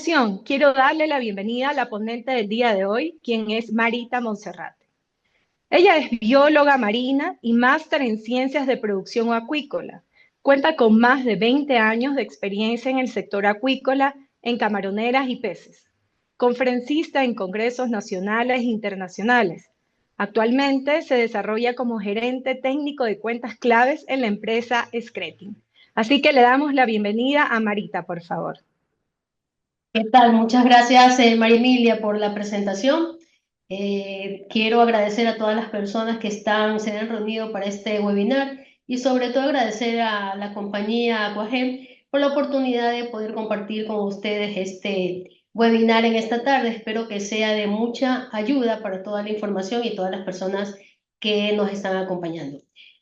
continuación, quiero darle la bienvenida a la ponente del día de hoy, quien es Marita Monserrate. Ella es bióloga marina y máster en ciencias de producción acuícola. Cuenta con más de 20 años de experiencia en el sector acuícola, en camaroneras y peces. Conferencista en congresos nacionales e internacionales. Actualmente se desarrolla como gerente técnico de cuentas claves en la empresa Scretin. Así que le damos la bienvenida a Marita, por favor. ¿Qué tal? Muchas gracias, María Emilia, por la presentación. Quiero agradecer a todas las personas que se han reunido para este webinar y sobre todo agradecer a la compañía Aquagem por la oportunidad de poder compartir con ustedes este webinar en esta tarde. Espero que sea de mucha ayuda para toda la información y todas las personas que nos están acompañando.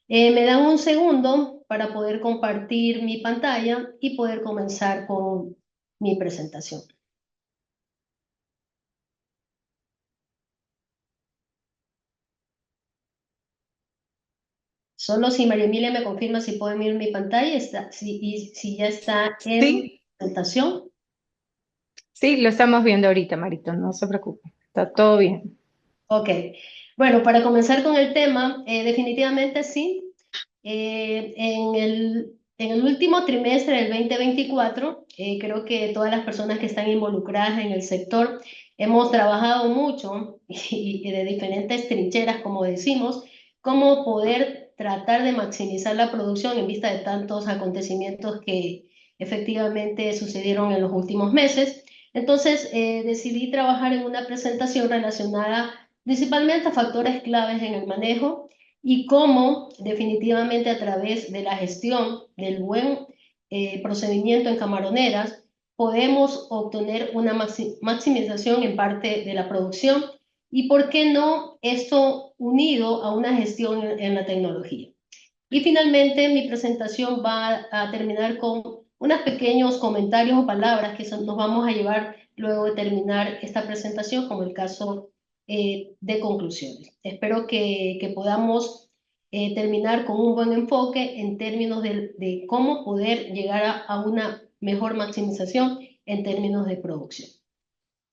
Me dan un segundo para poder compartir mi pantalla y poder comenzar con mi presentación. Solo si María Emilia me confirma si pueden ver mi pantalla y si ya está en Sí, presentación. sí, lo estamos viendo ahorita, Marito, no se preocupe, está todo bien. Ok, bueno, para comenzar con el tema, definitivamente sí. En el último trimestre del 2024, creo que todas las personas que están involucradas en el sector hemos trabajado mucho y de diferentes trincheras, como decimos, cómo poder tratar de maximizar la producción en vista de tantos acontecimientos que efectivamente sucedieron en los últimos meses. Entonces, decidí trabajar en una presentación relacionada principalmente a factores claves en el manejo y cómo definitivamente a través de la gestión del buen procedimiento en camaroneras podemos obtener una maximización en parte de la producción y por qué no esto unido a una gestión en la tecnología. Y finalmente mi presentación va a terminar con unos pequeños comentarios o palabras que nos vamos a llevar luego de terminar esta presentación, como el caso de conclusiones. Espero que podamos terminar con un buen enfoque en términos de cómo poder llegar a una mejor maximización en términos de producción.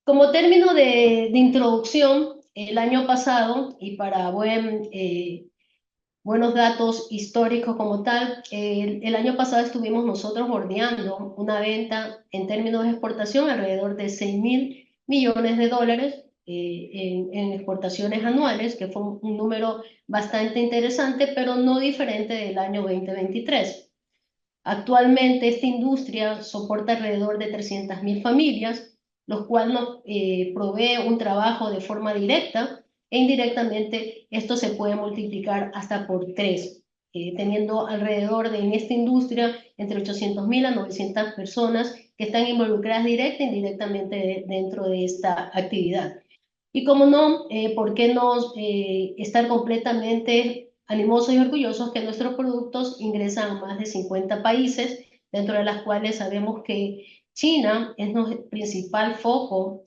Como término de introducción, el año pasado, y para buenos datos históricos como tal, el año pasado estuvimos nosotros bordeando una venta en términos de exportación alrededor de 6.000 millones de dólares en exportaciones anuales, que fue un número bastante interesante, pero no diferente del año 2023. Actualmente esta industria soporta alrededor de 300.000 familias, los cuales nos provee un trabajo de forma directa e indirectamente esto se puede multiplicar hasta por 3, teniendo alrededor de en esta industria entre 800.000 a 900 personas que están involucradas directa e indirectamente dentro de esta actividad. Y como no, ¿por qué no estar completamente animosos y orgullosos que nuestros productos ingresan a más de 50 países, dentro de las cuales sabemos que China es nuestro principal foco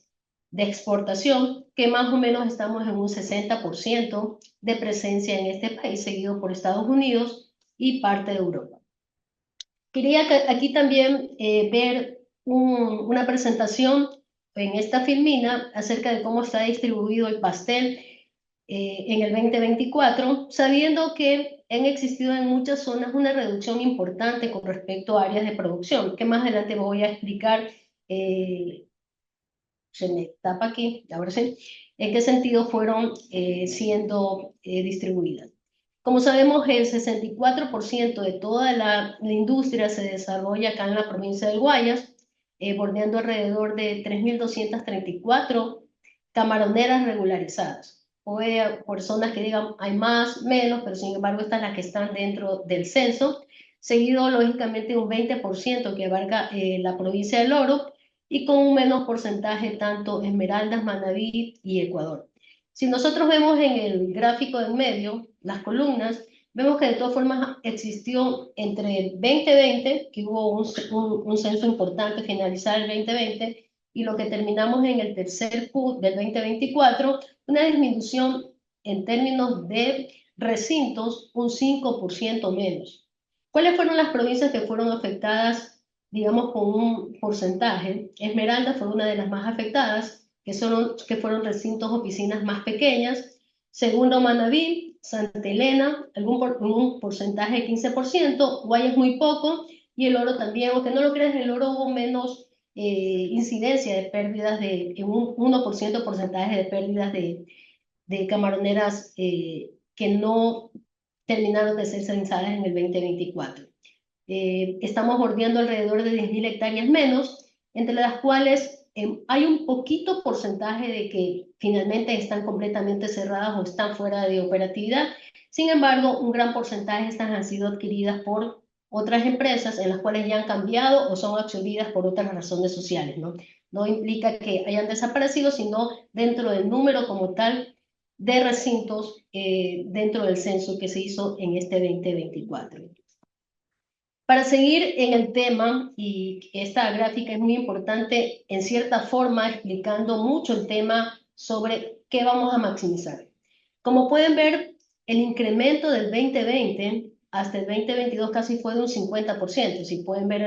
de exportación, que más o menos estamos en un 60% de presencia en este país, seguido por Estados Unidos y parte de Europa. Quería aquí también ver una presentación en esta filmina acerca de cómo está distribuido el pastel en el 2024, sabiendo que han existido en muchas zonas una reducción importante con respecto a áreas de producción, que más adelante voy a explicar, se me tapa aquí, ahora sí, en qué sentido fueron siendo distribuidas. Como sabemos, el 64% de toda la industria se desarrolla acá en la provincia del Guayas, bordeando alrededor de 3.234 camaroneras regularizadas. Puede personas que digan hay más, menos, pero sin embargo estas las que están dentro del censo, seguido lógicamente un 20% que abarca la provincia del Oro y con un menos porcentaje tanto Esmeraldas, Manabí y Ecuador. Si nosotros vemos en el gráfico en medio, las columnas, vemos que de todas formas existió entre el 2020, que hubo un censo importante, finalizar el 2020, y lo que terminamos en el tercer Q del 2024, una disminución en términos de recintos, un 5% menos. ¿Cuáles fueron las provincias que fueron afectadas digamos, con un porcentaje. Esmeralda fue una de las más afectadas, que fueron recintos, oficinas más pequeñas. Segundo, Manabí, Santa Elena, un porcentaje de 15%, Guayas muy poco, y el oro también, aunque no lo creas, en el oro hubo menos incidencia de pérdidas, en un 1% porcentaje de pérdidas de camaroneras que no terminaron de ser censadas en el 2024. Estamos bordeando alrededor de 10.000 hectáreas menos, entre las cuales hay un poquito porcentaje de que finalmente están completamente cerradas o están fuera de operatividad. Sin embargo, un gran porcentaje de estas han sido adquiridas por otras empresas en las cuales ya han cambiado o son absorbidas por otras razones sociales, ¿no? No implica que hayan desaparecido, sino dentro del número como tal de recintos dentro del censo que se hizo en este 2024. Para seguir en el tema, y esta gráfica es muy importante, en cierta forma explicando mucho el tema sobre qué vamos a maximizar. Como pueden ver, el incremento del 2020 hasta el 2022 casi fue de un 50%. Si pueden ver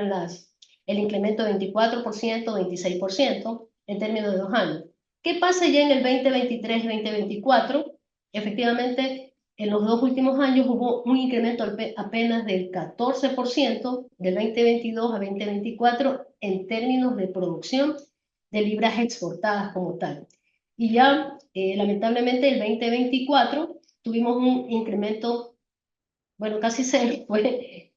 el incremento de 24%, 26% en términos de 2 años. ¿Qué pasa ya en el 2023-2024? Efectivamente, en los 2 últimos años hubo un incremento apenas del 14% del 2022 a 2024 en términos de producción de libras exportadas como tal. Y ya, lamentablemente, el 2024 tuvimos un incremento, bueno, casi cero, fue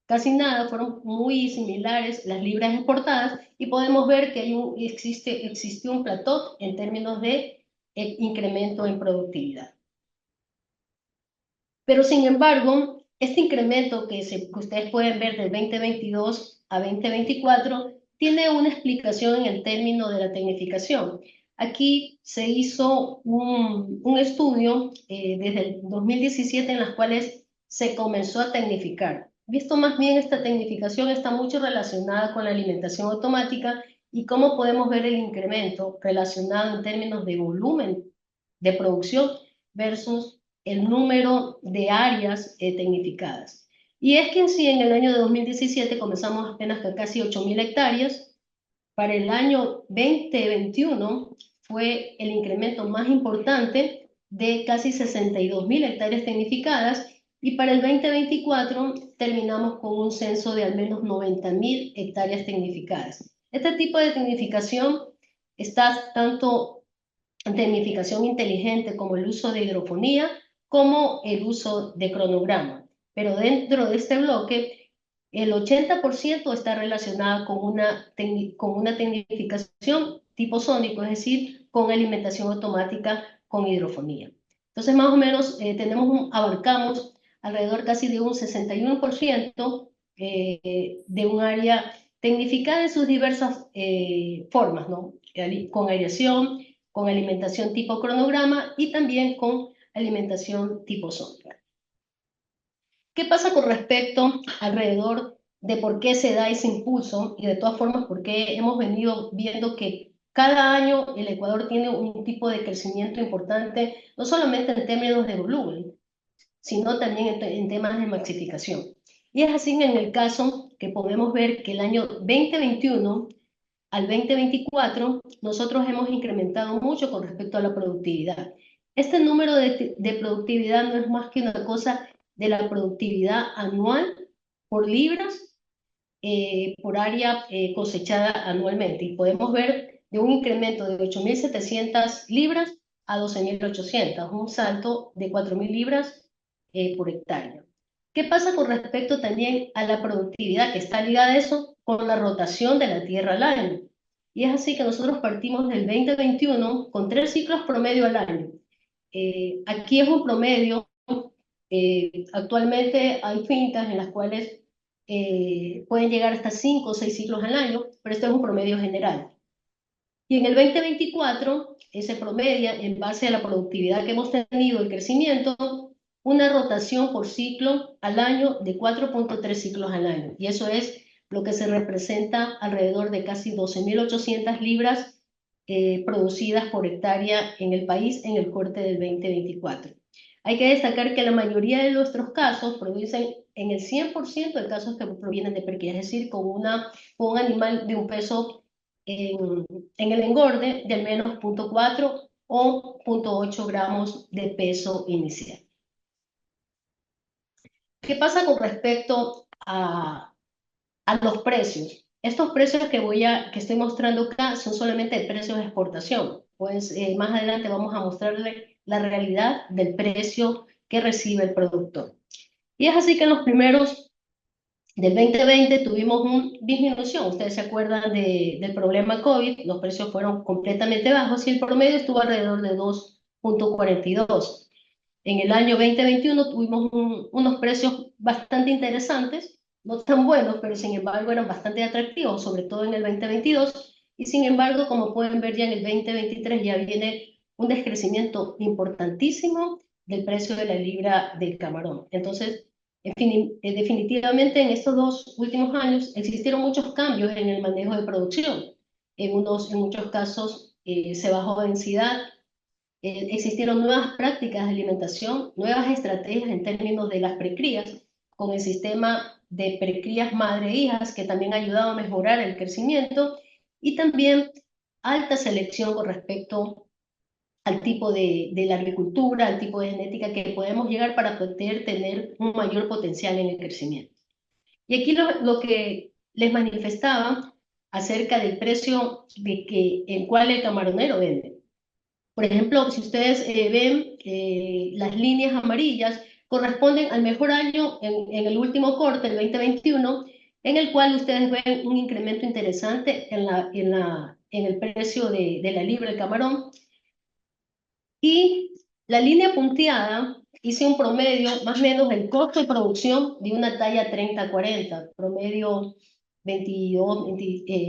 casi nada, fueron muy similares las libras exportadas, y podemos ver que existe un plató en términos de incremento en productividad. Pero sin embargo, este incremento que ustedes pueden ver del 2022 a 2024 tiene una explicación en el término de la tecnificación. Aquí se hizo un estudio desde el 2017 en las cuales se comenzó a tecnificar. Visto más bien, esta tecnificación está mucho relacionada con la alimentación automática y cómo podemos ver el incremento relacionado en términos de volumen de producción versus el número de áreas tecnificadas. Y es que si en el año de 2017 comenzamos apenas con casi 8.000 hectáreas, para el año 2021 fue el incremento más importante de casi 62.000 hectáreas tecnificadas, y para el 2024 terminamos con un censo de al menos 90.000 hectáreas tecnificadas. Este tipo de tecnificación está tanto en tecnificación inteligente como el uso de hidroponía, como el uso de cronograma. Pero dentro de este bloque, el 80% está relacionado con una tecnificación tipo sónico, es decir, con alimentación automática con hidrofonía. Entonces, más o menos, abarcamos alrededor casi de un 61% de un área tecnificada en sus diversas formas, ¿no? Con aireación, con alimentación tipo cronograma y también con alimentación tipo sonda. ¿Qué pasa con respecto alrededor de por qué se da ese impulso y de todas formas por qué hemos venido viendo que cada año el Ecuador tiene un tipo de crecimiento importante, no solamente en términos de volumen, sino también en temas de maxificación? Y es así en el caso que podemos ver que el año 2021 al 2024, nosotros hemos incrementado mucho con respecto a la productividad. Este número de productividad no es más que una cosa de la productividad anual por libras, por área cosechada anualmente. Y podemos ver de un incremento de 8.700 libras a 12.800, un salto de 4.000 libras por hectárea. ¿Qué pasa con respecto también a la productividad que está ligada a eso? Con la rotación de la tierra al año. Y es así que nosotros partimos del 2021 con 3 ciclos promedio al año. Aquí es un promedio. Actualmente hay fincas en las cuales pueden llegar hasta 5 o 6 ciclos al año, pero esto es un promedio general. Y en el 2024 se promedia, en base a la productividad que hemos tenido, el crecimiento, una rotación por ciclo al año de 4.3 ciclos al año. Y eso es lo que se representa alrededor de casi 12.800 libras producidas por hectárea en el país en el corte del 2024. Hay que destacar que la mayoría de nuestros casos producen en el 100% de casos que provienen de perquilla, es decir, con un animal de un peso en el engorde de al menos 0,4 o 0,8 gramos de peso inicial. ¿Qué pasa con respecto a los precios? Estos precios que estoy mostrando acá son solamente de precios de exportación. Pues más adelante vamos a mostrarle la realidad del precio que recibe el productor. Y es así que en los primeros del 2020 tuvimos una disminución. Ustedes se acuerdan del problema COVID, los precios fueron completamente bajos y el promedio estuvo alrededor de 2,42. En el año 2021 tuvimos unos precios bastante interesantes, no tan buenos, pero sin embargo eran bastante atractivos, sobre todo en el 2022. Y sin embargo, como pueden ver ya en el 2023 ya viene un descrecimiento importantísimo del precio de la libra del camarón. Entonces, definitivamente en estos 2 últimos años existieron muchos cambios en el manejo de producción. En muchos casos se bajó densidad, existieron nuevas prácticas de alimentación, nuevas estrategias en términos de las precrías, con el sistema de precrías madre-hijas, que también ha ayudado a mejorar el crecimiento, y también alta selección con respecto al tipo de la agricultura, al tipo de genética que podemos llegar para poder tener un mayor potencial en el crecimiento. Y aquí lo que les manifestaba acerca del precio el cual el camaronero vende. Por ejemplo, si ustedes ven las líneas amarillas, corresponden al mejor año en el último corte, el 2021, en el cual ustedes ven un incremento interesante en el precio de la libra de camarón. Y la línea punteada hice un promedio, más o menos el costo de producción de una talla 30-40, promedio 22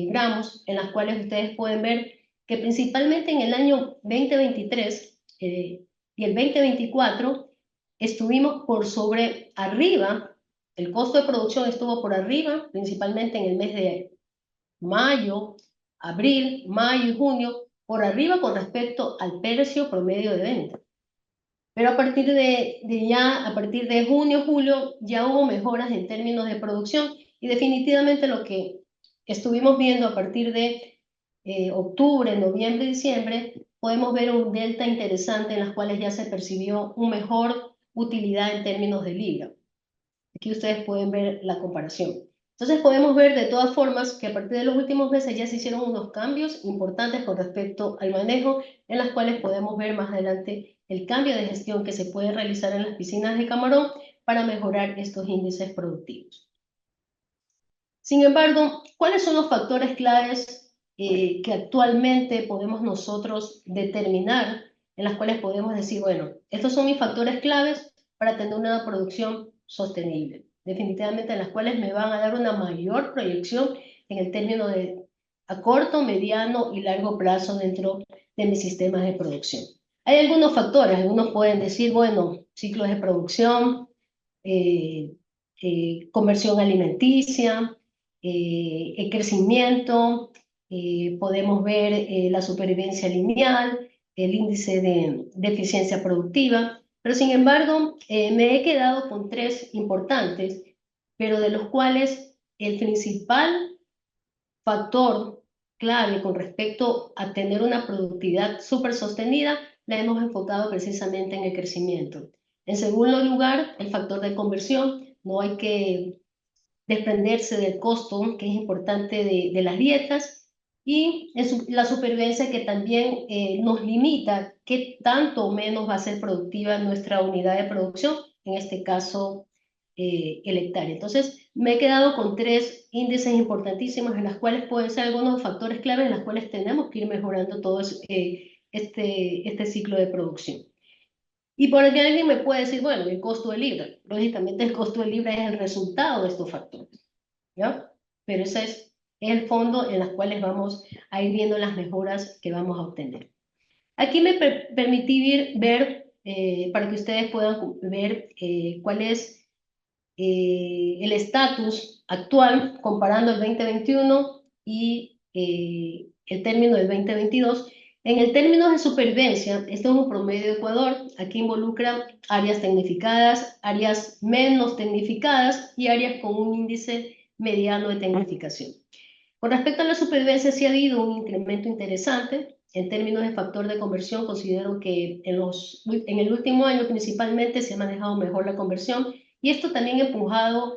gramos, en las cuales ustedes pueden ver que principalmente en el año 2023 y el 2024 estuvimos por sobre arriba, el costo de producción estuvo por arriba, principalmente en el mes de mayo, abril, mayo y junio, por arriba con respecto al precio promedio de venta. Pero a partir de junio, julio, ya hubo mejoras en términos de producción y definitivamente lo que estuvimos viendo a partir de octubre, noviembre, diciembre, podemos ver un delta interesante en las cuales ya se percibió una mejor utilidad en términos de libra. Aquí ustedes pueden ver la comparación. Entonces podemos ver de todas formas que a partir de los últimos meses ya se hicieron unos cambios importantes con respecto al manejo, en las cuales podemos ver más adelante el cambio de gestión que se puede realizar en las piscinas de camarón para mejorar estos índices productivos. Sin embargo, ¿cuáles son los factores claves que actualmente podemos nosotros determinar, en las cuales podemos decir, bueno, estos son mis factores claves para tener una producción sostenible? Definitivamente en las cuales me van a dar una mayor proyección en el término de a corto, mediano y largo plazo dentro de mis sistemas de producción. Hay algunos factores, algunos pueden decir, bueno, ciclos de producción, conversión alimenticia, el crecimiento, podemos ver la supervivencia lineal, el índice de eficiencia productiva, pero sin embargo me he quedado con 3 importantes, pero de los cuales el principal factor clave con respecto a tener una productividad súper sostenida la hemos enfocado precisamente en el crecimiento. En segundo lugar, el factor de conversión. No hay que desprenderse del costo, que es importante de las dietas, y la supervivencia, que también nos limita qué tanto o menos va a ser productiva nuestra unidad de producción, en este caso el hectárea. Entonces me he quedado con 3 índices importantísimos en las cuales pueden ser algunos factores claves en los cuales tenemos que ir mejorando todo este ciclo de producción. Y por aquí alguien me puede decir, bueno, el costo de libra. Lógicamente el costo de libra es el resultado de estos factores, ¿ya? Pero ese es el fondo en los cuales vamos a ir viendo las mejoras que vamos a obtener. Aquí me permití ver, para que ustedes puedan ver cuál es el estatus actual comparando el 2021 y el término del 2022. En el término de supervivencia, este es un promedio de Ecuador. Aquí involucra áreas tecnificadas, áreas menos tecnificadas y áreas con un índice mediano de tecnificación. Con respecto a la supervivencia, sí ha habido un incremento interesante. En términos de factor de conversión, considero que en el último año principalmente se ha manejado mejor la conversión y esto también ha empujado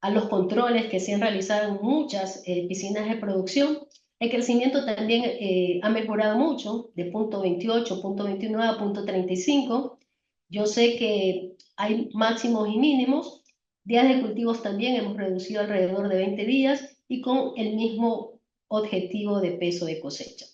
a los controles que se han realizado en muchas piscinas de producción. El crecimiento también ha mejorado mucho, de punto 28, punto 29 a punto 35. Yo sé que hay máximos y mínimos. Días de cultivos también hemos reducido alrededor de 20 días y con el mismo objetivo de peso de cosecha.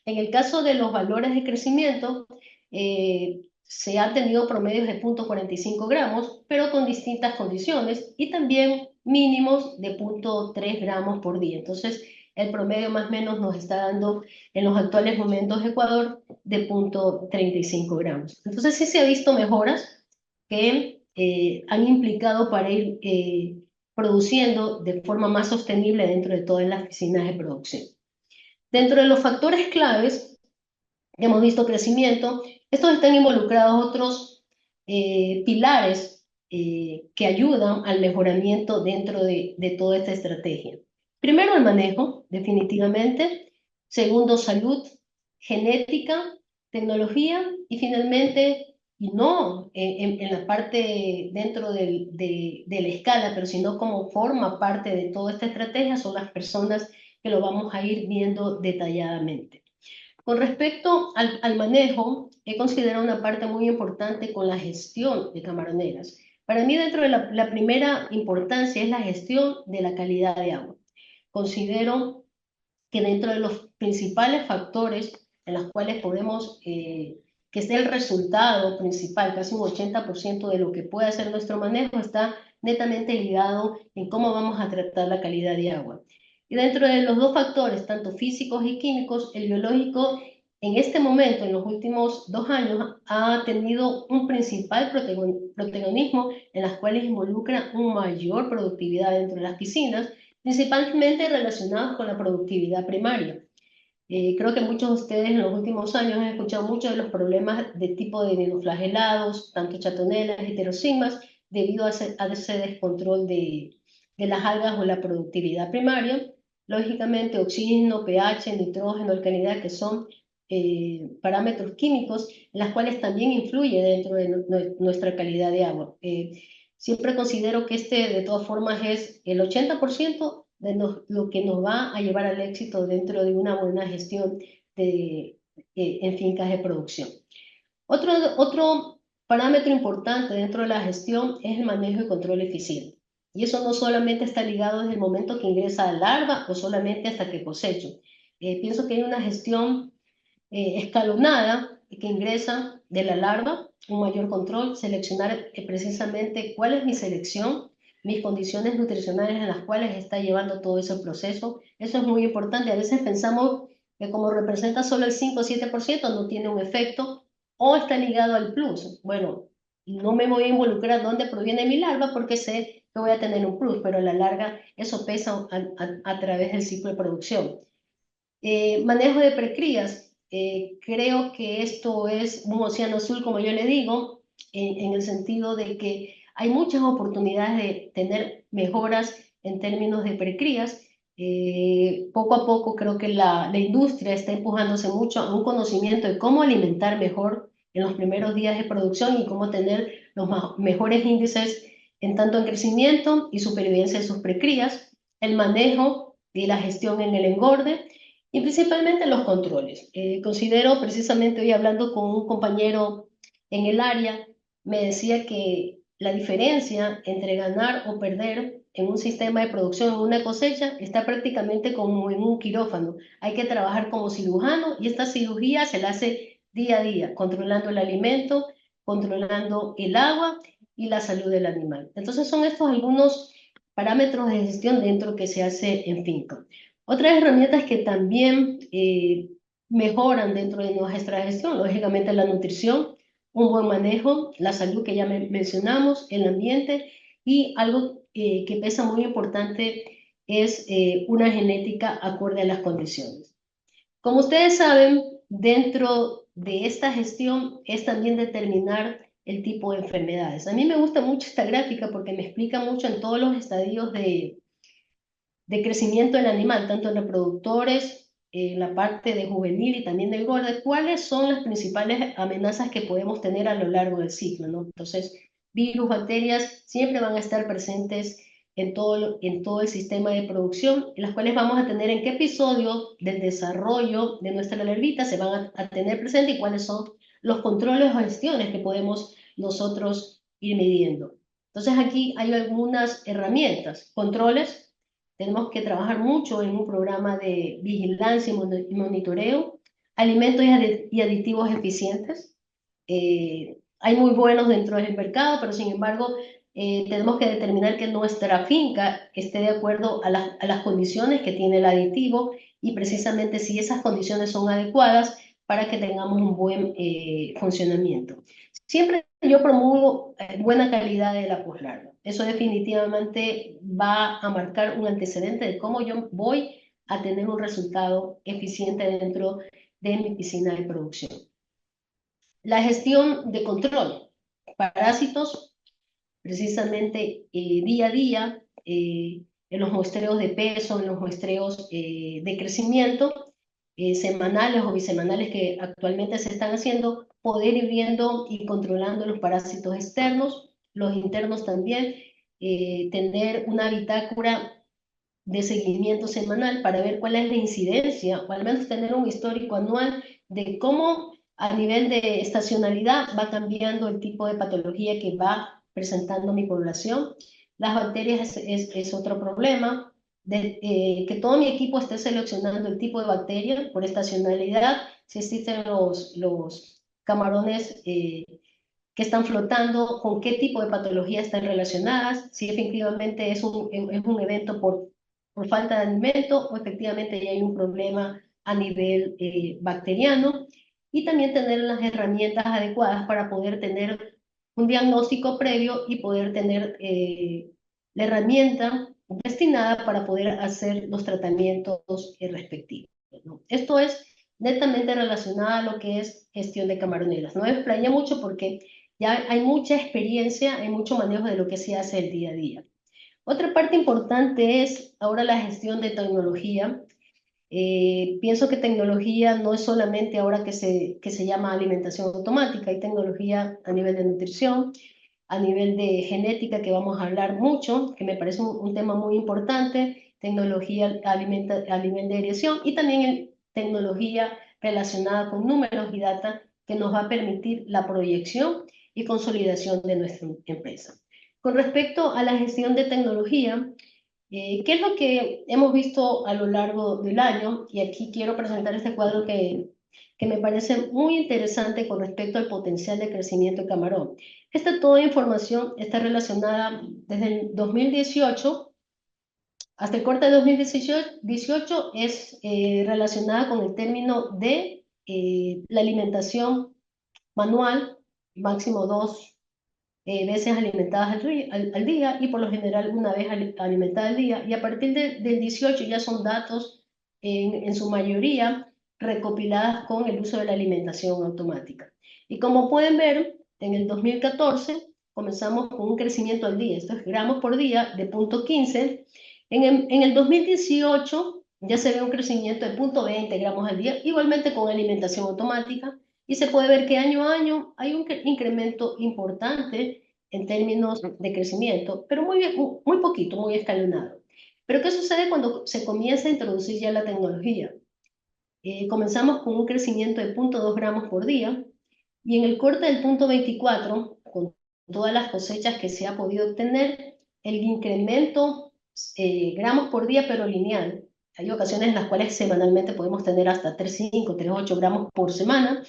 En el caso de los valores de crecimiento, se han tenido promedios de 0,45 gramos, pero con distintas condiciones y también mínimos de 0,3 gramos por día. Entonces, el promedio más o menos nos está dando en los actuales momentos de Ecuador de 0,35 gramos. Entonces, sí se ha visto mejoras que han implicado para ir produciendo de forma más sostenible dentro de todas las piscinas de producción. Dentro de los factores claves, hemos visto crecimiento, estos están involucrados otros pilares que ayudan al mejoramiento dentro de toda esta estrategia. Primero, el manejo, definitivamente. Segundo, salud, genética, tecnología y finalmente, y no en la parte dentro de la escala, pero sino como forma parte de toda esta estrategia, son las personas que lo vamos a ir viendo detalladamente. Con respecto al manejo, he considerado una parte muy importante con la gestión de camaroneras. Para mí, dentro de la primera importancia es la gestión de la calidad de agua. Considero que dentro de los principales factores en los cuales podemos, que sea el resultado principal, casi un 80% de lo que puede hacer nuestro manejo, está netamente ligado en cómo vamos a tratar la calidad de agua. Y dentro de los dos factores, tanto físicos y químicos, el biológico en este momento, en los últimos 2 años, ha tenido un principal protagonismo en las cuales involucra una mayor productividad dentro de las piscinas, principalmente relacionados con la productividad primaria. Creo que muchos de ustedes en los últimos años han escuchado mucho de los problemas de tipo de dinoflagelados, tanto chatonelas, heterocimas, debido a ese descontrol de las algas o la productividad primaria. Lógicamente, oxígeno, pH, nitrógeno, alcalinidad, que son parámetros químicos, en las cuales también influye dentro de nuestra calidad de agua. Siempre considero que de todas formas, es el 80% de lo que nos va a llevar al éxito dentro de una buena gestión en fincas de producción. Otro parámetro importante dentro de la gestión es el manejo y control eficiente. Y eso no solamente está ligado desde el momento que ingresa la larva o solamente hasta que cosecho. Pienso que hay una gestión escalonada que ingresa de la larva, un mayor control, seleccionar precisamente cuál es mi selección, mis condiciones nutricionales en las cuales está llevando todo ese proceso. Eso es muy importante. A veces pensamos que como representa solo el 5 o 7% no tiene un efecto o está ligado al plus. Bueno, no me voy a involucrar dónde proviene mi larva porque sé que voy a tener un plus, pero a la larga eso pesa a través del ciclo de producción. Manejo de precrías. Creo que esto es un océano azul, como yo le digo, en el sentido de que hay muchas oportunidades de tener mejoras en términos de precrías. Poco a poco creo que la industria está empujándose mucho a un conocimiento de cómo alimentar mejor en los primeros días de producción y cómo tener los mejores índices en tanto en crecimiento y supervivencia de sus precrías, el manejo y la gestión en el engorde y principalmente los controles. Considero, precisamente hoy hablando con un compañero en el área, me decía que la diferencia entre ganar o perder en un sistema de producción, en una cosecha, está prácticamente como en un quirófano. Hay que trabajar como cirujano y esta cirugía se la hace día a día, controlando el alimento, controlando el agua y la salud del animal. Entonces son estos algunos parámetros de gestión dentro que se hace en finca. Otras herramientas que también mejoran dentro de nuestra gestión, lógicamente la nutrición, un buen manejo, la salud que ya mencionamos, el ambiente y algo que pesa muy importante es una genética acorde a las condiciones. Como ustedes saben, dentro de esta gestión es también determinar el tipo de enfermedades. A mí me gusta mucho esta gráfica porque me explica mucho en todos los estadios de crecimiento del animal, tanto en reproductores, en la parte de juvenil y también del gordo, cuáles son las principales amenazas que podemos tener a lo largo del ciclo, ¿no? Entonces, virus, bacterias, siempre van a estar presentes en todo el sistema de producción, en las cuales vamos a tener en qué episodio del desarrollo de nuestra larvita se van a tener presente y cuáles son los controles o gestiones que podemos nosotros ir midiendo. Entonces aquí hay algunas herramientas, controles. Tenemos que trabajar mucho en un programa de vigilancia y monitoreo, alimentos y aditivos eficientes. Hay muy buenos dentro del mercado, pero sin embargo tenemos que determinar que nuestra finca esté de acuerdo a las condiciones que tiene el aditivo y precisamente si esas condiciones son adecuadas para que tengamos un buen funcionamiento. Siempre yo promuevo buena calidad de la poslarga. Eso definitivamente va a marcar un antecedente de cómo yo voy a tener un resultado eficiente dentro de mi piscina de producción. La gestión de control, parásitos, precisamente día a día, en los muestreos de peso, en los muestreos de crecimiento, semanales o bisemanales que actualmente se están haciendo, poder ir viendo y controlando los parásitos externos, los internos también, tener una bitácora de seguimiento semanal para ver cuál es la incidencia, o al menos tener un histórico anual de cómo a nivel de estacionalidad va cambiando el tipo de patología que va presentando mi población. Las bacterias es otro problema, que todo mi equipo esté seleccionando el tipo de bacteria por estacionalidad, si existen los camarones que están flotando, con qué tipo de patología están relacionadas, si efectivamente es un evento por falta de alimento o efectivamente ya hay un problema a nivel bacteriano, y también tener las herramientas adecuadas para poder tener un diagnóstico previo y poder tener la herramienta destinada para poder hacer los tratamientos respectivos, ¿no? Esto es netamente relacionado a lo que es gestión de camaroneras. No me explayé mucho porque ya hay mucha experiencia, hay mucho manejo de lo que se hace el día a día. Otra parte importante es ahora la gestión de tecnología. Pienso que tecnología no es solamente ahora que se llama alimentación automática, hay tecnología a nivel de nutrición, a nivel de genética, que vamos a hablar mucho, que me parece un tema muy importante, tecnología a nivel de dirección y también tecnología relacionada con números y data que nos va a permitir la proyección y consolidación de nuestra empresa. Con respecto a la gestión de tecnología, ¿qué es lo que hemos visto a lo largo del año? Y aquí quiero presentar este cuadro que me parece muy interesante con respecto al potencial de crecimiento de Camarón. Toda información está relacionada desde el 2018 hasta el corte de 2018, es relacionada con el término de la alimentación manual, máximo 2 veces alimentadas al día y por lo general una vez alimentada al día. Y a partir del 18 ya son datos en su mayoría recopiladas con el uso de la alimentación automática. Y como pueden ver, en el 2014 comenzamos con un crecimiento al día, esto es gramos por día de 0.15. En el 2018 ya se ve un crecimiento de 0.20 gramos al día, igualmente con alimentación automática. Y se puede ver que año a año hay un incremento importante en términos de crecimiento, pero muy poquito, muy escalonado. Pero ¿qué sucede cuando se comienza a introducir ya la tecnología? Comenzamos con un crecimiento de 0.2 gramos por día y en el corte del 0.24, con todas las cosechas que se ha podido obtener, el incremento gramos por día, pero lineal. Hay ocasiones en las cuales semanalmente podemos tener hasta 3.5, 3.8 gramos por semana.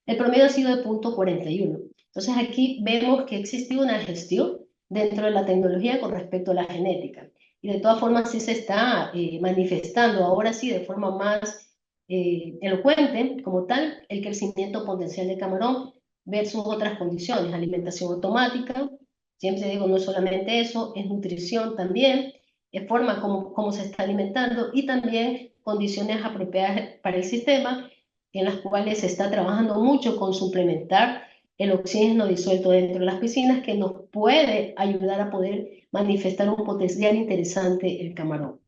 El promedio ha sido de 0.41. Entonces aquí vemos que existe una gestión dentro de la tecnología con respecto a la genética. Y de todas formas sí se está manifestando ahora sí de forma más elocuente como tal el crecimiento potencial de camarón versus otras condiciones, alimentación automática, siempre digo no solamente eso, es nutrición también, es forma como se está alimentando y también condiciones apropiadas para el sistema en las cuales se está trabajando mucho con suplementar el oxígeno disuelto dentro de las piscinas, que nos puede ayudar a poder manifestar un potencial interesante el camarón.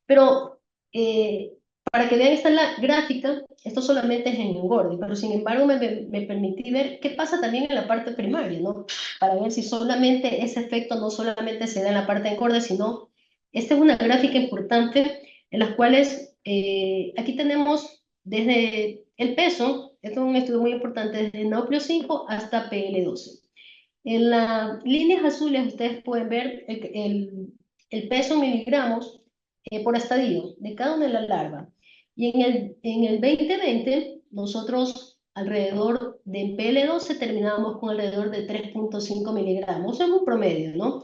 Pero para que vean esta gráfica, esto solamente es en engorde, pero sin embargo me permití ver qué pasa también en la parte primaria, ¿no? Para ver si solamente ese efecto no solamente se da en la parte de engorde, sino esta es una gráfica importante en las cuales aquí tenemos desde el peso, esto es un estudio muy importante, desde Nauplio 5 hasta PL12. En las líneas azules ustedes pueden ver el peso en miligramos por estadio de cada una de las larvas. Y en el 2020, nosotros alrededor de PL12 terminábamos con alrededor de 3.5 miligramos, es un promedio, ¿no?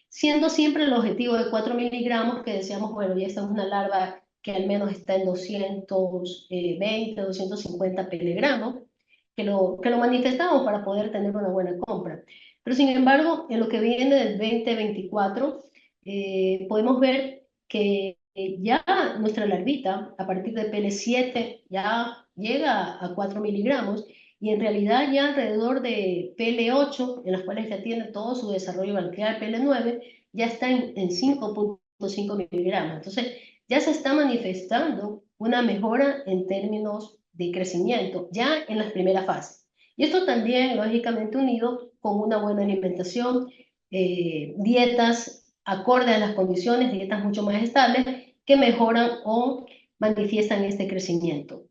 Siendo siempre el objetivo de 4 miligramos, que decíamos, bueno, ya esta es una larva que al menos está en 220, 250 peligramos, que lo manifestamos para poder tener una buena compra. Pero sin embargo, en lo que viene del 2024, podemos ver que ya nuestra larvita, a partir de PL7, ya llega a 4 miligramos, y en realidad ya alrededor de PL8, en las cuales ya tiene todo su desarrollo branquial, PL9, ya está en 5.5 miligramos. Entonces, ya se está manifestando una mejora en términos de crecimiento, ya en las primeras fases. Y esto también, lógicamente, unido con una buena alimentación, dietas acorde a las condiciones, dietas mucho más estables, que mejoran o manifiestan este crecimiento.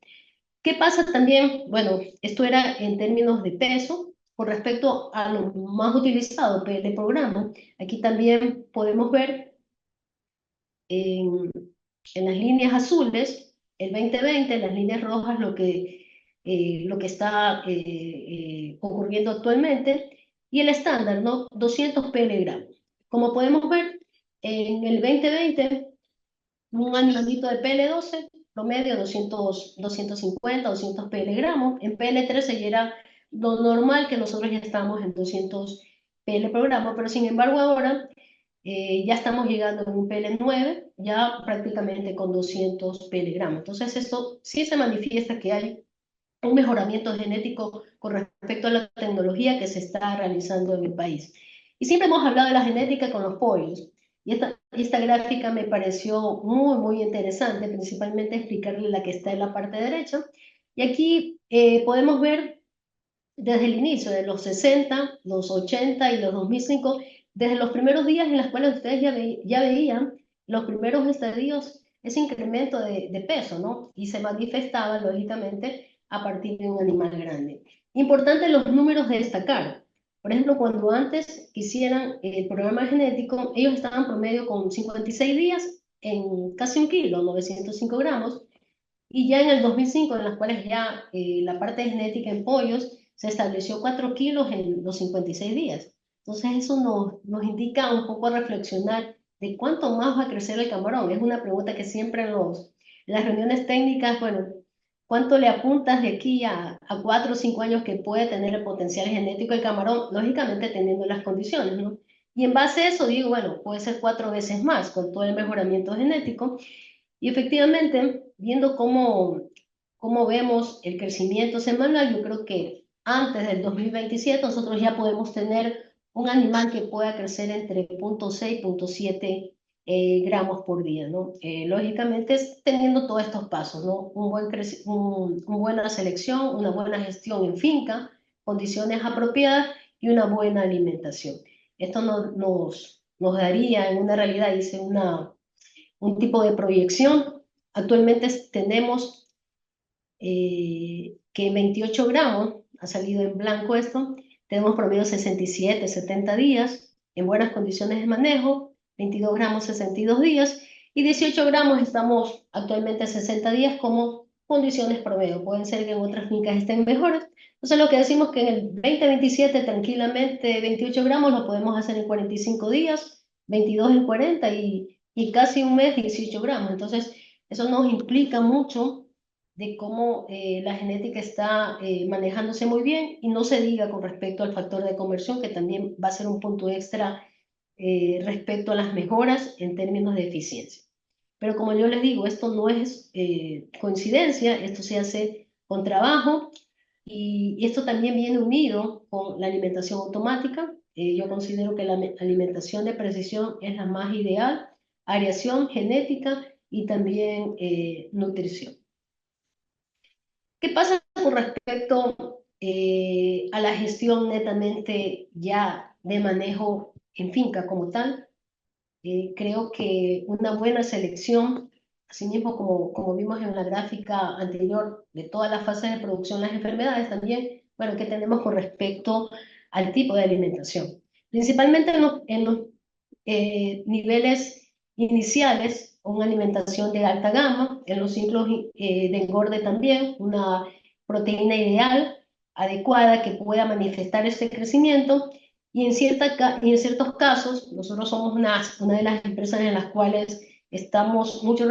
¿Qué pasa también? Bueno, esto era en términos de peso. Con respecto a lo más utilizado, PL programa, aquí también podemos ver en, en las líneas azules, el 2020, en las líneas rojas, lo que está ocurriendo actualmente, y el estándar, ¿no? 200 pg. Como podemos ver, en el 2020, un animalito de PL12, promedio 250, 200 pg. En PL13 ya era lo normal, que nosotros ya estamos en 200 pl programa, pero sin embargo ahora ya estamos llegando en un PL9, ya prácticamente con 200 pg. Entonces esto sí se manifiesta que hay un mejoramiento genético con respecto a la tecnología que se está realizando en el país. Y siempre hemos hablado de la genética con los pollos. Y esta gráfica me pareció muy, muy interesante, principalmente explicarle la que está en la parte derecha. Y aquí podemos ver desde el inicio, de los 60, los 80 y los 2005, desde los primeros días en los cuales ustedes ya veían los primeros estadios, ese incremento de peso, ¿no? Y se manifestaba, lógicamente, a partir de un animal grande. Importante los números de destacar. Por ejemplo, cuando antes hicieran el programa genético, ellos estaban promedio con 56 días en casi 1 kilo, 905 gramos, y ya en el 2005, en las cuales ya la parte genética en pollos se estableció 4 kilos en los 56 días. Entonces eso nos indica un poco a reflexionar de cuánto más va a crecer el camarón. Es una pregunta que siempre en las reuniones técnicas, bueno, ¿cuánto le apuntas de aquí a 4 o 5 años que puede tener el potencial genético el camarón? Lógicamente teniendo las condiciones, ¿no? Y en base a eso digo, bueno, puede ser 4 veces más con todo el mejoramiento genético. Y efectivamente, viendo cómo vemos el crecimiento semanal, yo creo que antes del 2027 nosotros ya podemos tener un animal que pueda crecer entre 0.6 y 0.7 gramos por día, ¿no? Lógicamente es teniendo todos estos pasos, ¿no? Una buena selección, una buena gestión en finca, condiciones apropiadas y una buena alimentación. Esto nos daría en una realidad, dice, un tipo de proyección. Actualmente tenemos que 28 gramos, ha salido en blanco esto, tenemos promedio 67, 70 días, en buenas condiciones de manejo, 22 gramos 62 días, y 18 gramos estamos actualmente a 60 días como condiciones promedio. Pueden ser que en otras fincas estén mejores. Entonces lo que decimos que en el 2027 tranquilamente 28 gramos lo podemos hacer en 45 días, 22 en 40 y casi un mes 18 gramos. Entonces eso nos implica mucho de cómo la genética está manejándose muy bien, y no se diga con respecto al factor de conversión, que también va a ser un punto extra respecto a las mejoras en términos de eficiencia. Pero como yo les digo, esto no es coincidencia, esto se hace con trabajo. Y esto también viene unido con la alimentación automática. Yo considero que la alimentación de precisión es la más ideal, variación genética y también nutrición. ¿Qué pasa con respecto a la gestión netamente ya de manejo en finca como tal? Creo que una buena selección, así mismo como vimos en la gráfica anterior de todas las fases de producción, las enfermedades también, bueno, ¿qué tenemos con respecto al tipo de alimentación? Principalmente en los niveles iniciales, una alimentación de alta gama, en los ciclos de engorde también, una proteína ideal, adecuada, que pueda manifestar este crecimiento. Y en ciertos casos, nosotros somos una de las empresas en las cuales estamos mucho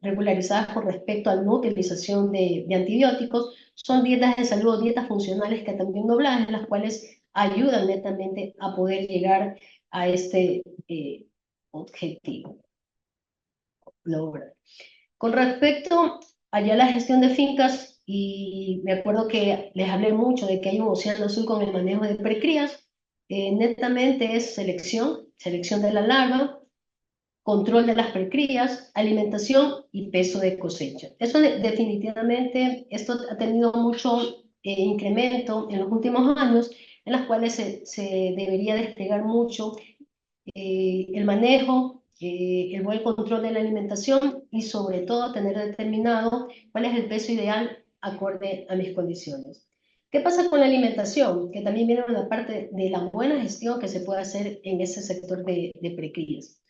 regularizadas con respecto a la no utilización de antibióticos. Son dietas de salud o dietas funcionales que también dobladas, en las cuales ayudan netamente a poder llegar a este objetivo. Lograr. Con respecto allá a la gestión de fincas, y me acuerdo que les hablé mucho de que hay un océano azul con el manejo de precrías, netamente es selección de la larva, control de las precrías, alimentación y peso de cosecha. Eso definitivamente, esto ha tenido mucho incremento en los últimos años, en las cuales se debería desplegar mucho el manejo, el buen control de la alimentación y sobre todo tener determinado cuál es el peso ideal acorde a mis condiciones. ¿Qué pasa con la alimentación? Que también viene una parte de la buena gestión que se puede hacer en ese sector de precrías.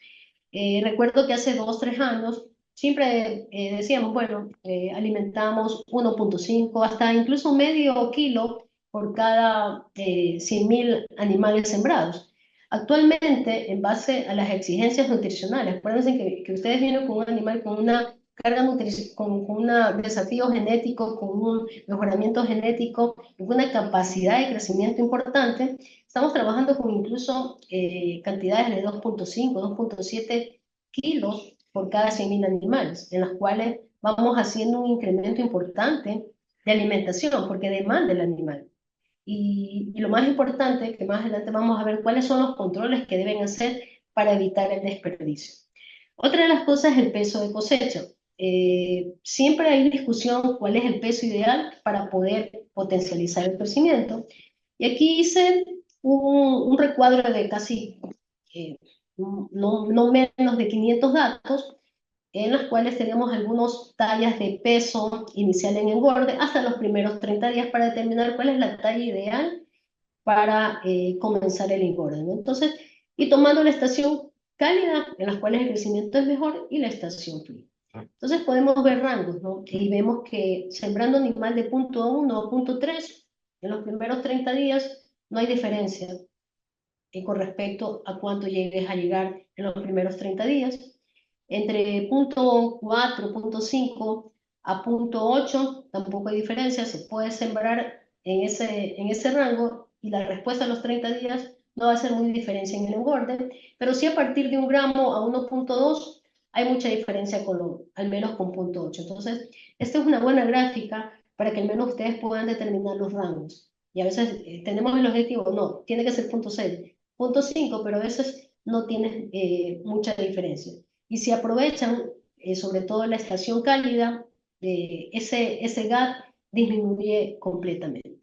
Recuerdo que hace 2, 3 años siempre decíamos, bueno, alimentamos 1,5 hasta incluso medio kilo por cada 100.000 animales sembrados. Actualmente, en base a las exigencias nutricionales, acuérdense que ustedes vienen con un animal con una carga con un desafío genético, con un mejoramiento genético, con una capacidad de crecimiento importante. Estamos trabajando con incluso cantidades de 2,5, 2,7 kilos por cada 100.000 animales, en las cuales vamos haciendo un incremento importante de alimentación, porque demanda el animal. Y lo más importante, que más adelante vamos a ver cuáles son los controles que deben hacer para evitar el desperdicio. Otra de las cosas es el peso de cosecha. Siempre hay discusión cuál es el peso ideal para poder potencializar el crecimiento. Y aquí hice un recuadro de casi no menos de 500 datos, en las cuales tenemos algunas tallas de peso inicial en engorde hasta los primeros 30 días para determinar cuál es la talla ideal para comenzar el engorde, ¿no? Entonces, y tomando la estación cálida, en las cuales el crecimiento es mejor, y la estación fría. Entonces podemos ver rangos, ¿no? Y vemos que sembrando animal de punto 1 a punto 3, en los primeros 30 días no hay diferencia con respecto a cuánto llegues a llegar en los primeros 30 días. Entre punto 4, punto 5 a punto 8 tampoco hay diferencia, se puede sembrar en ese rango y la respuesta a los 30 días no va a ser muy diferencia en el engorde, pero sí a partir de 1 gramo a 1,2 hay mucha diferencia al menos con punto 8. Entonces, esta es una buena gráfica para que al menos ustedes puedan determinar los rangos. Y a veces tenemos el objetivo, no, tiene que ser punto 6, punto 5, pero a veces no tiene mucha diferencia. Y si aprovechan, sobre todo la estación cálida, ese gap disminuye completamente.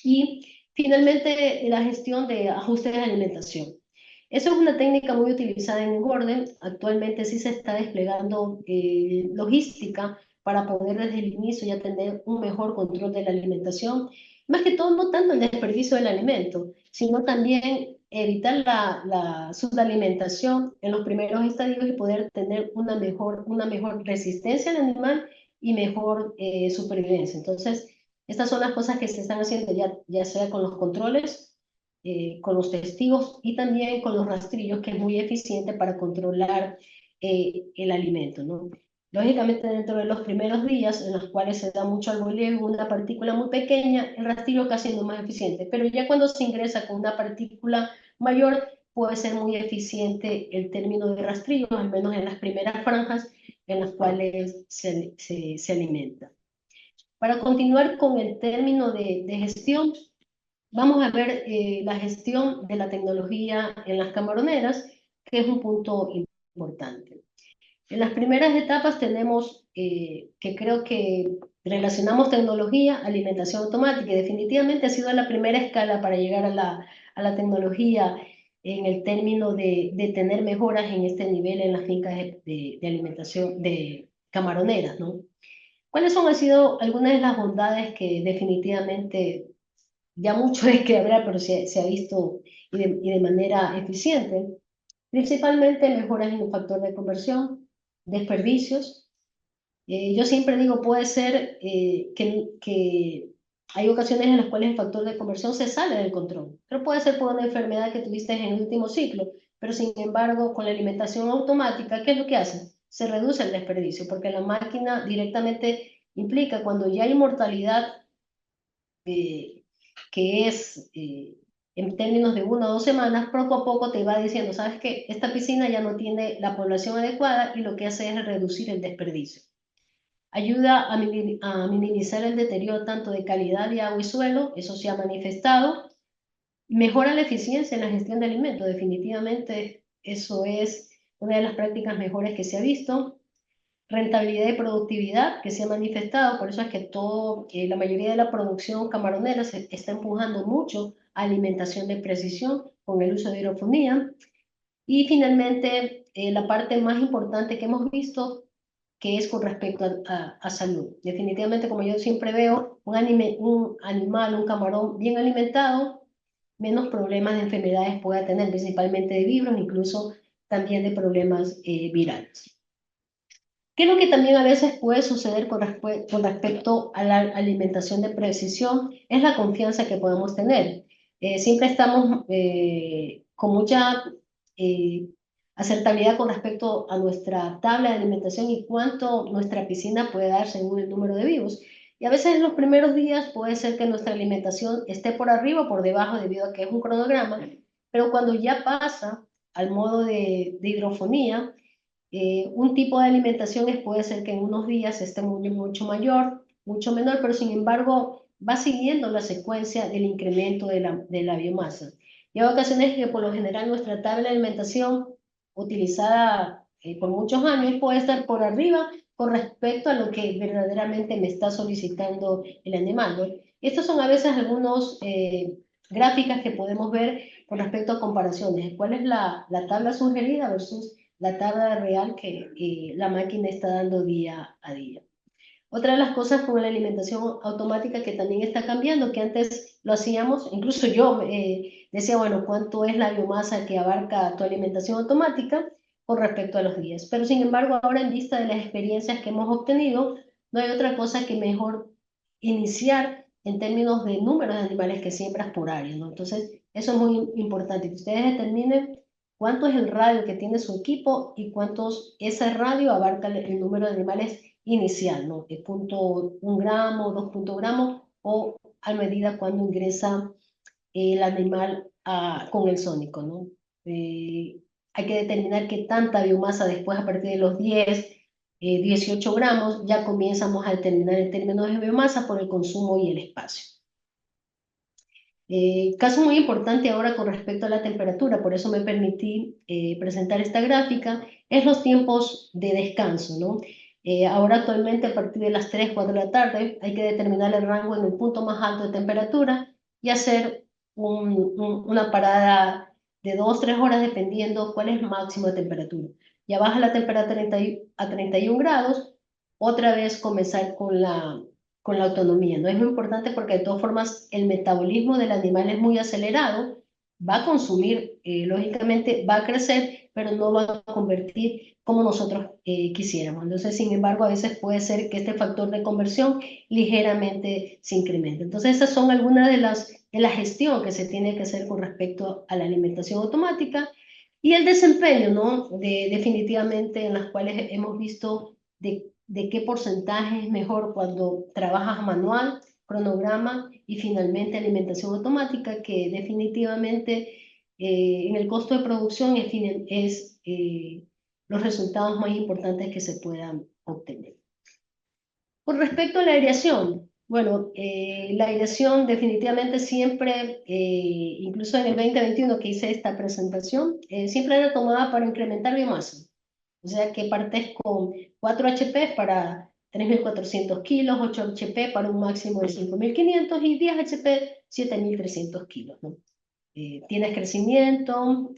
Y finalmente, la gestión de ajustes de alimentación. Eso es una técnica muy utilizada en engorde. Actualmente sí se está desplegando logística para poder desde el inicio ya tener un mejor control de la alimentación. Más que todo, no tanto el desperdicio del alimento, sino también evitar la subalimentación en los primeros estadios y poder tener una mejor resistencia al animal y mejor supervivencia. Entonces, estas son las cosas que se están haciendo ya sea con los controles, con los testigos y también con los rastrillos, que es muy eficiente para controlar el alimento, ¿no? Lógicamente, dentro de los primeros días, en los cuales se da mucho algolevo, una partícula muy pequeña, el rastrillo casi no es más eficiente, pero ya cuando se ingresa con una partícula mayor, puede ser muy eficiente el término de rastrillo, al menos en las primeras franjas en las cuales se alimenta. Para continuar con el término de gestión, vamos a ver la gestión de la tecnología en las camaroneras, que es un punto importante. En las primeras etapas tenemos que creo que relacionamos tecnología, alimentación automática, y definitivamente ha sido la primera escala para llegar a la tecnología en el término de tener mejoras en este nivel en las fincas de alimentación de camaroneras, ¿no? ¿Cuáles han sido algunas de las bondades que definitivamente ya mucho hay que hablar, pero se ha visto y de manera eficiente? Principalmente mejoras en el factor de conversión, desperdicios. Yo siempre digo, puede ser que hay ocasiones en las cuales el factor de conversión se sale del control, pero puede ser por una enfermedad que tuviste en el último ciclo, pero sin embargo, con la alimentación automática, ¿qué es lo que hace? Se reduce el desperdicio, porque la máquina directamente implica cuando ya hay mortalidad, eh, que es en términos de 1 o 2 semanas, poco a poco te va diciendo, ¿sabes qué? Esta piscina ya no tiene la población adecuada y lo que hace es reducir el desperdicio. Ayuda a minimizar el deterioro tanto de calidad de agua y suelo, eso se ha manifestado. Mejora la eficiencia en la gestión de alimentos, definitivamente eso es una de las prácticas mejores que se ha visto. Rentabilidad y productividad que se ha manifestado, por eso es que la mayoría de la producción camaronera se está empujando mucho a alimentación de precisión con el uso de hidroponía. Y finalmente, la parte más importante que hemos visto, que es con respecto a salud. Definitivamente, como yo siempre veo, un animal, un camarón bien alimentado, menos problemas de enfermedades pueda tener, principalmente de virus, incluso también de problemas virales. ¿Qué es lo que también a veces puede suceder con respecto a la alimentación de precisión? Es la confianza que podemos tener. Siempre estamos con mucha eh, acertabilidad con respecto a nuestra tabla de alimentación y cuánto nuestra piscina puede dar según el número de vivos. Y a veces en los primeros días puede ser que nuestra alimentación esté por arriba o por debajo debido a que es un cronograma, pero cuando ya pasa al modo de hidrofonía, un tipo de alimentación puede ser que en unos días esté mucho mayor, mucho menor, pero sin embargo va siguiendo la secuencia del incremento de la biomasa. Y hay ocasiones que por lo general nuestra tabla de alimentación utilizada por muchos años puede estar por arriba con respecto a lo que verdaderamente me está solicitando el animal, ¿no? Estos son a veces algunos gráficas que podemos ver con respecto a comparaciones. ¿Cuál es la tabla sugerida versus la tabla real que la máquina está dando día a día? Otra de las cosas con la alimentación automática que también está cambiando, que antes lo hacíamos, incluso yo decía, bueno, ¿cuánto es la biomasa que abarca tu alimentación automática con respecto a los días? Pero sin embargo, ahora en vista de las experiencias que hemos obtenido, no hay otra cosa que mejor iniciar en términos de números de animales que siembras por área, ¿no? Entonces, eso es muy importante, que ustedes determinen cuánto es el radio que tiene su equipo y cuántos ese radio abarca el número de animales inicial, ¿no? De 0,1 gramo, 2 gramos o a medida cuando ingresa el animal con el sónico, ¿no? Hay que determinar qué tanta biomasa después a partir de los 18 gramos ya comenzamos a determinar el término de biomasa por el consumo y el espacio. Caso muy importante ahora con respecto a la temperatura, por eso me permití presentar esta gráfica, es los tiempos de descanso, ¿no? Ahora actualmente a partir de las 3, 4 de la tarde hay que determinar el rango en el punto más alto de temperatura y hacer una parada de 2, 3 horas dependiendo cuál es el máximo de temperatura. Ya baja la temperatura a 31 grados, otra vez comenzar con la autonomía, ¿no? Es muy importante porque de todas formas el metabolismo del animal es muy acelerado, va a consumir, lógicamente va a crecer, pero no va a convertir como nosotros quisiéramos. Entonces, sin embargo, a veces puede ser que este factor de conversión ligeramente se incremente. Entonces, esas son algunas de la gestión que se tiene que hacer con respecto a la alimentación automática y el desempeño, ¿no? Definitivamente en las cuales hemos visto de qué porcentaje es mejor cuando trabajas manual, cronograma y finalmente alimentación automática, que definitivamente en el costo de producción es los resultados más importantes que se puedan obtener. Con respecto a la aireación, Bueno, la aireación definitivamente siempre, incluso en el 2021 que hice esta presentación, siempre era tomada para incrementar biomasa. O sea que partes con 4 HP para 3.400 kilos, 8 HP para un máximo de 5.500 y 10 HP 7.300 kilos, ¿no? Tienes crecimiento,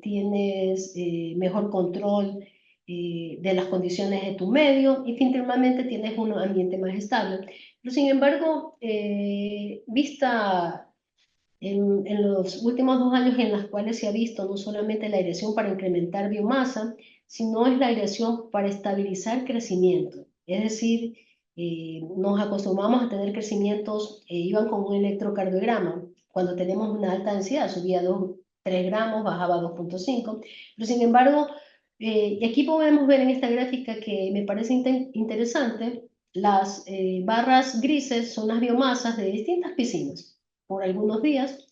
tienes mejor control de las condiciones de tu medio y finalmente tienes un ambiente más estable. Pero sin embargo, vista en los últimos 2 años en los cuales se ha visto no solamente la aireación para incrementar biomasa, sino es la aireación para estabilizar crecimiento. Es decir, nos acostumbramos a tener crecimientos, iban con un electrocardiograma. Cuando tenemos una alta densidad, subía 2, 3 gramos, bajaba 2,5. Pero sin embargo, y aquí podemos ver en esta gráfica que me parece interesante, las barras grises son las biomasas de distintas piscinas por algunos días.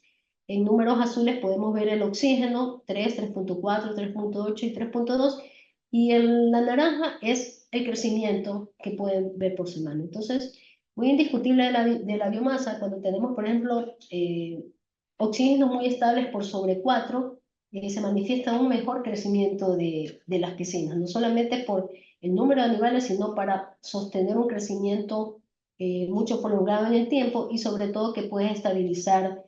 En números azules podemos ver el oxígeno, 3, 3,4, 3,8 y 3,2. Y la naranja es el crecimiento que pueden ver por semana. Entonces, muy indiscutible de la biomasa, cuando tenemos, por ejemplo, oxígenos muy estables por sobre 4, se manifiesta un mejor crecimiento de las piscinas, no solamente por el número de animales, sino para sostener un crecimiento mucho prolongado en el tiempo y sobre todo que puedes estabilizar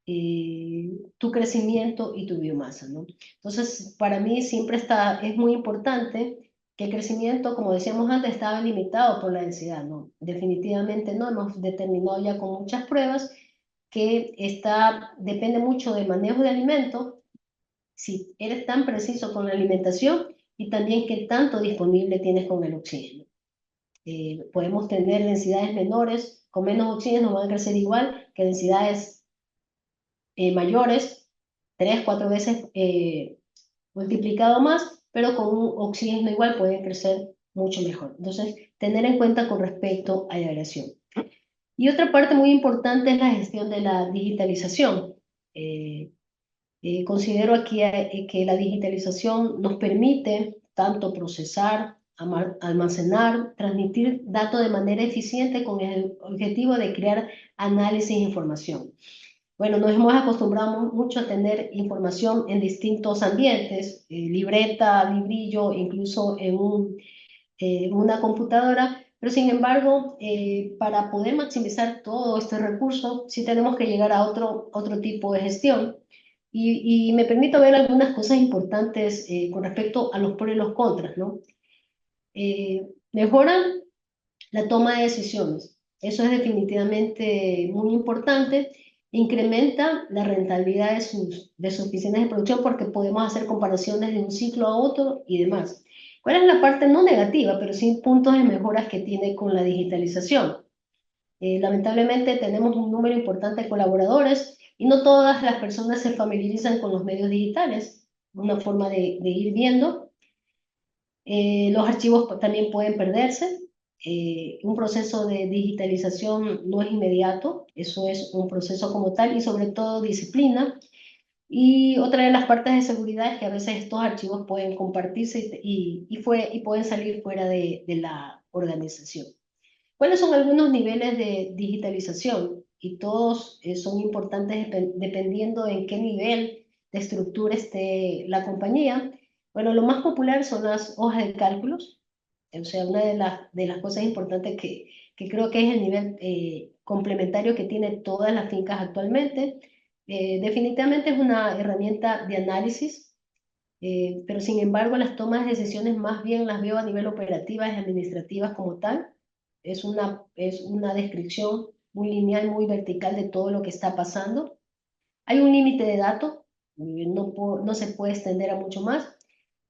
tu crecimiento y tu biomasa, ¿no? Entonces, para mí siempre es muy importante que el crecimiento, como decíamos antes, estaba limitado por la densidad, ¿no? Definitivamente no, hemos determinado ya con muchas pruebas que depende mucho del manejo de alimentos, si eres tan preciso con la alimentación y también qué tanto disponible tienes con el oxígeno. Podemos tener densidades menores, con menos oxígeno van a crecer igual que densidades mayores, 3, 4 veces multiplicado más, pero con un oxígeno igual pueden crecer mucho mejor. Entonces, tener en cuenta con respecto a la aireación. Y otra parte muy importante es la gestión de la digitalización. Considero aquí que la digitalización nos permite tanto procesar, almacenar, transmitir datos de manera eficiente con el objetivo de crear análisis e información. Bueno, nos hemos acostumbrado mucho a tener información en distintos ambientes, libreta, librillo, incluso en una computadora, pero sin embargo, para poder maximizar todo este recurso, sí tenemos que llegar a otro tipo de gestión. Y me permito ver algunas cosas importantes con respecto a los pros y los contras, ¿no? Mejoran la toma de decisiones. Eso es definitivamente muy importante. Incrementa la rentabilidad de sus oficinas de producción porque podemos hacer comparaciones de un ciclo a otro y demás. ¿Cuál es la parte no negativa, pero sí puntos de mejoras que tiene con la digitalización? Lamentablemente tenemos un número importante de colaboradores y no todas las personas se familiarizan con los medios digitales. Una forma de ir viendo. Los archivos también pueden perderse. Un proceso de digitalización no es inmediato, eso es un proceso como tal y sobre todo disciplina. Y otra de las partes de seguridad es que a veces estos archivos pueden compartirse y pueden salir fuera de la organización. ¿Cuáles son algunos niveles de digitalización? Y todos son importantes dependiendo en qué nivel de estructura esté la compañía. Bueno, lo más popular son las hojas de cálculos. O sea, una de las cosas importantes que creo que es el nivel complementario que tiene todas las fincas actualmente. Definitivamente es una herramienta de análisis, pero sin embargo las tomas de decisiones más bien las veo a nivel operativas y administrativas como tal. Es una descripción muy lineal, muy vertical de todo lo que está pasando. Hay un límite de datos, no se puede extender a mucho más.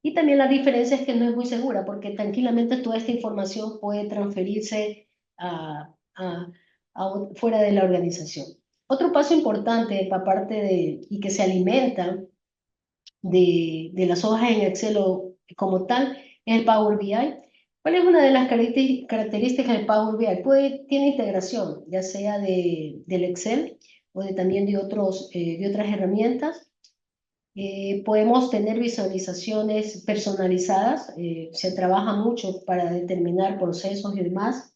Y también la diferencia es que no es muy segura, porque tranquilamente toda esta información puede transferirse fuera de la organización. Otro paso importante, aparte y que se alimenta de las hojas en Excel como tal, es el Power BI. ¿Cuál es una de las características del Power BI? Tiene integración, ya sea del Excel o también de otras herramientas. Podemos tener visualizaciones personalizadas, se trabaja mucho para determinar procesos y demás.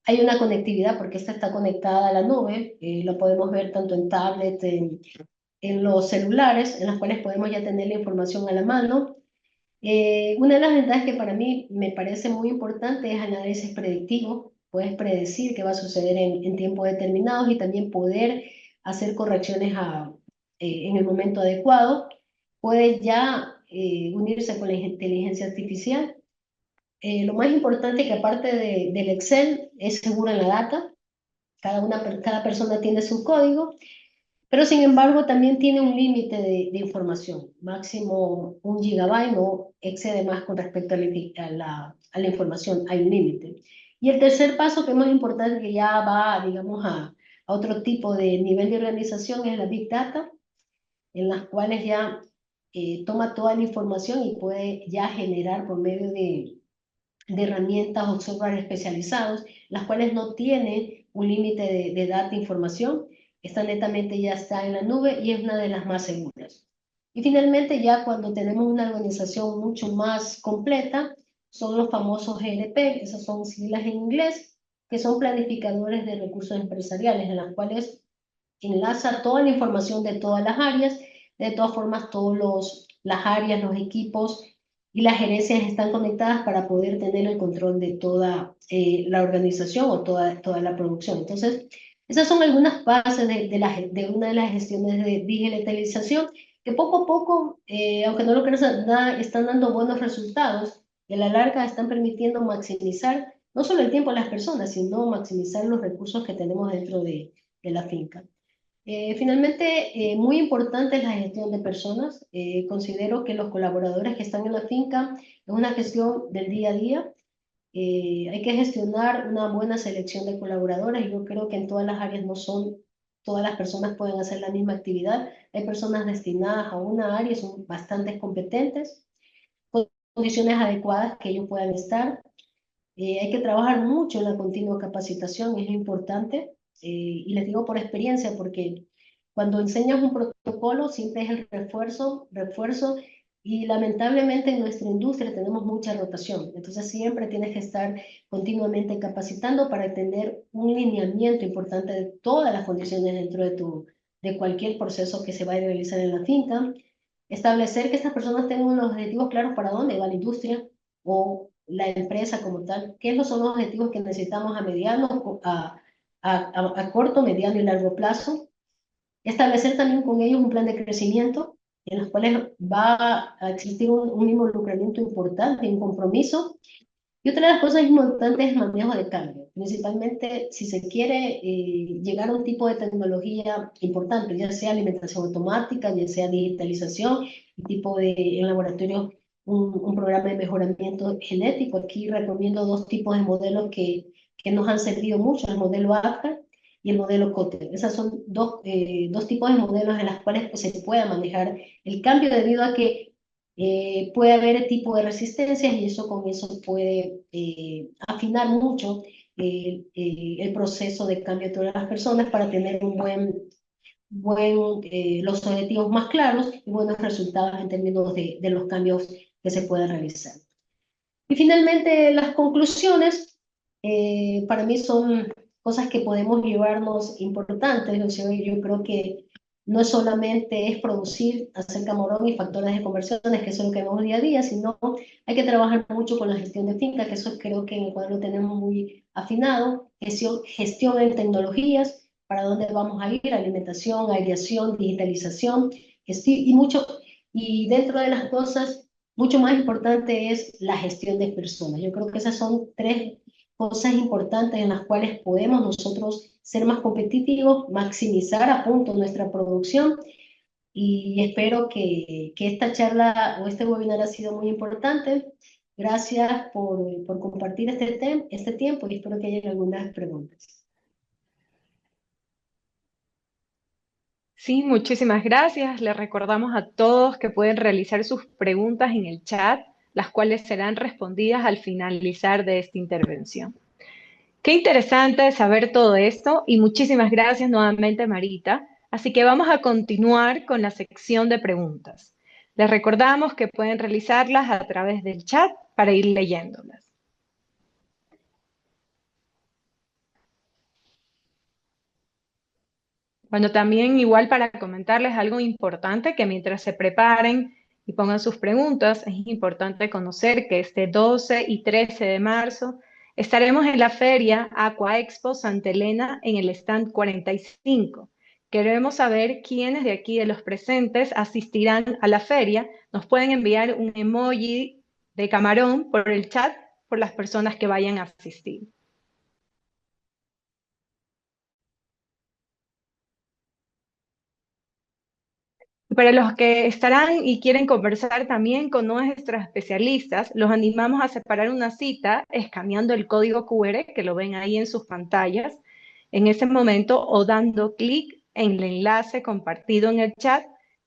hay una conectividad porque esta está conectada a la nube, lo podemos ver tanto en tablet, en los celulares, en las cuales podemos ya tener la información a la mano. Una de las ventajas que para mí me parece muy importante es el análisis predictivo. Puedes predecir qué va a suceder en tiempos determinados y también poder hacer correcciones en el momento adecuado. Puedes ya unirse con la inteligencia artificial. Lo más importante que aparte del Excel es seguro en la data. Cada persona tiene su código, pero sin embargo también tiene un límite de información. Máximo 1 GB, no excede más con respecto a la información, hay un límite. Y el tercer paso que es más importante, que ya va, digamos, a otro tipo de nivel de organización, es la Big Data, en las cuales ya toma toda la información y puede ya generar por medio de herramientas o software especializados, las cuales no tienen un límite de data e información. Esta netamente ya está en la nube y es una de las más seguras. Y finalmente, ya cuando tenemos una organización mucho más completa, son los famosos GRP, esas son siglas en inglés, que son planificadores de recursos empresariales, en las cuales enlaza toda la información de todas las áreas. De todas formas, las áreas, los equipos y las gerencias están conectadas para poder tener el control de toda la organización o toda la producción. Entonces, esas son algunas bases de una de las gestiones de digitalización que poco a poco, aunque no lo creas, están dando buenos resultados y a la larga están permitiendo maximizar no solo el tiempo de las personas, sino maximizar los recursos que tenemos dentro de la finca. Finalmente, muy importante es la gestión de personas. Considero que los colaboradores que están en la finca es una gestión del día a día. Hay que gestionar una buena selección de colaboradores. Yo creo que en todas las áreas no son, todas las personas pueden hacer la misma actividad. Hay personas destinadas a una área y son bastante competentes, con condiciones adecuadas que ellos puedan estar. Hay que trabajar mucho en la continua capacitación, es importante. Y les digo por experiencia, porque cuando enseñas un protocolo siempre es el refuerzo, y lamentablemente en nuestra industria tenemos mucha rotación. Entonces siempre tienes que estar continuamente capacitando para tener un lineamiento importante de todas las condiciones dentro de cualquier proceso que se vaya a realizar en la finca. Establecer que estas personas tengan unos objetivos claros para dónde va la industria o la empresa como tal, qué son los objetivos que necesitamos a mediano, a corto, mediano y largo plazo. Establecer también con ellos un plan de crecimiento en los cuales va a existir un involucramiento importante, un compromiso. Y otra de las cosas importantes es el manejo de cambio, principalmente si se quiere llegar a un tipo de tecnología importante, ya sea alimentación automática, ya sea digitalización, tipo en laboratorio, un programa de mejoramiento genético. Aquí recomiendo dos tipos de modelos que nos han servido mucho, el modelo ACTA y el modelo COTE. Esas son dos tipos de modelos en los cuales pues, se puede manejar el cambio debido a que puede haber tipo de resistencias y eso con eso puede afinar mucho el proceso de cambio de todas las personas para tener los objetivos más claros y buenos resultados en términos de los cambios que se puedan realizar. Y finalmente, las conclusiones para mí son cosas que podemos llevarnos importantes. O sea, yo creo que no solamente es producir, hacer camorón y factores de conversiones, que eso es lo que vemos día a día, sino hay que trabajar mucho con la gestión de finca, que eso creo que en el cuadro lo tenemos muy afinado, gestión en tecnologías, para dónde vamos a ir, alimentación, aireación, digitalización, y dentro de las cosas mucho más importante es la gestión de personas. Yo creo que esas son tres cosas importantes en las cuales podemos nosotros ser más competitivos, maximizar a punto nuestra producción, y espero que esta charla o este webinar ha sido muy importante. Gracias por compartir este tiempo y espero que haya algunas preguntas. Sí, muchísimas gracias. Les recordamos a todos que pueden realizar sus preguntas en el chat, las cuales serán respondidas al finalizar de esta intervención. Qué interesante saber todo esto y muchísimas gracias nuevamente, Marita. Así que vamos a continuar con la sección de preguntas. Les recordamos que pueden realizarlas a través del chat para ir leyéndolas. Bueno, también igual para comentarles algo importante, que mientras se preparen y pongan sus preguntas, es importante conocer que este 12 y 13 de marzo estaremos en la feria Aqua Expo Santa Elena en el stand 45. Queremos saber quiénes de aquí de los presentes asistirán a la feria. Nos pueden enviar un emoji de camarón por el chat por las personas que vayan a asistir. Para los que estarán y quieren conversar también con nuestros especialistas, los animamos a separar una cita escaneando el código QR que lo ven ahí en sus pantallas en ese momento o dando clic en el enlace compartido en el chat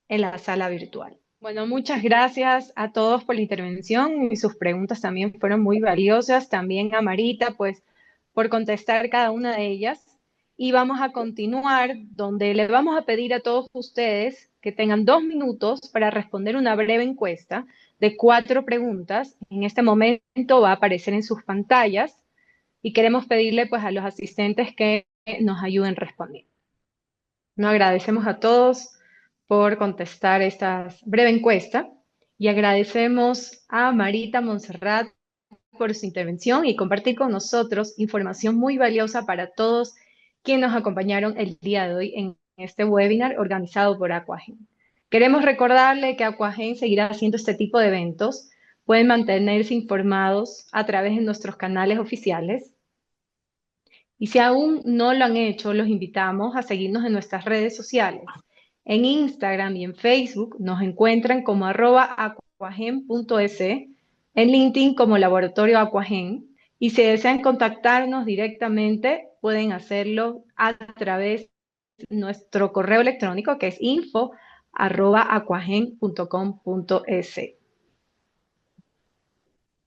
en la sala virtual. Bueno, muchas gracias a todos por la intervención y sus preguntas también fueron muy valiosas. También a Marita, pues, por contestar cada una de ellas. Y vamos a continuar donde le vamos a pedir a todos ustedes que tengan 2 minutos para responder una breve encuesta de 4 preguntas. En este momento va a aparecer en sus pantallas y queremos pedirle pues a los asistentes que nos ayuden respondiendo. Nos agradecemos a todos por contestar esta breve encuesta y agradecemos a Marita Montserrat por su intervención y compartir con nosotros información muy valiosa para todos quienes nos acompañaron el día de hoy en este webinar organizado por Aquagen. Queremos recordarle que Aquagen seguirá haciendo este tipo de eventos. Pueden mantenerse informados a través de nuestros canales oficiales. Y si aún no lo han hecho, los invitamos a seguirnos en nuestras redes sociales. En Instagram y en Facebook nos encuentran como @aquagen.es, en LinkedIn como Laboratorio Aquagen, y si desean contactarnos directamente, pueden hacerlo a través de nuestro correo electrónico que es info@aquagen.com.es.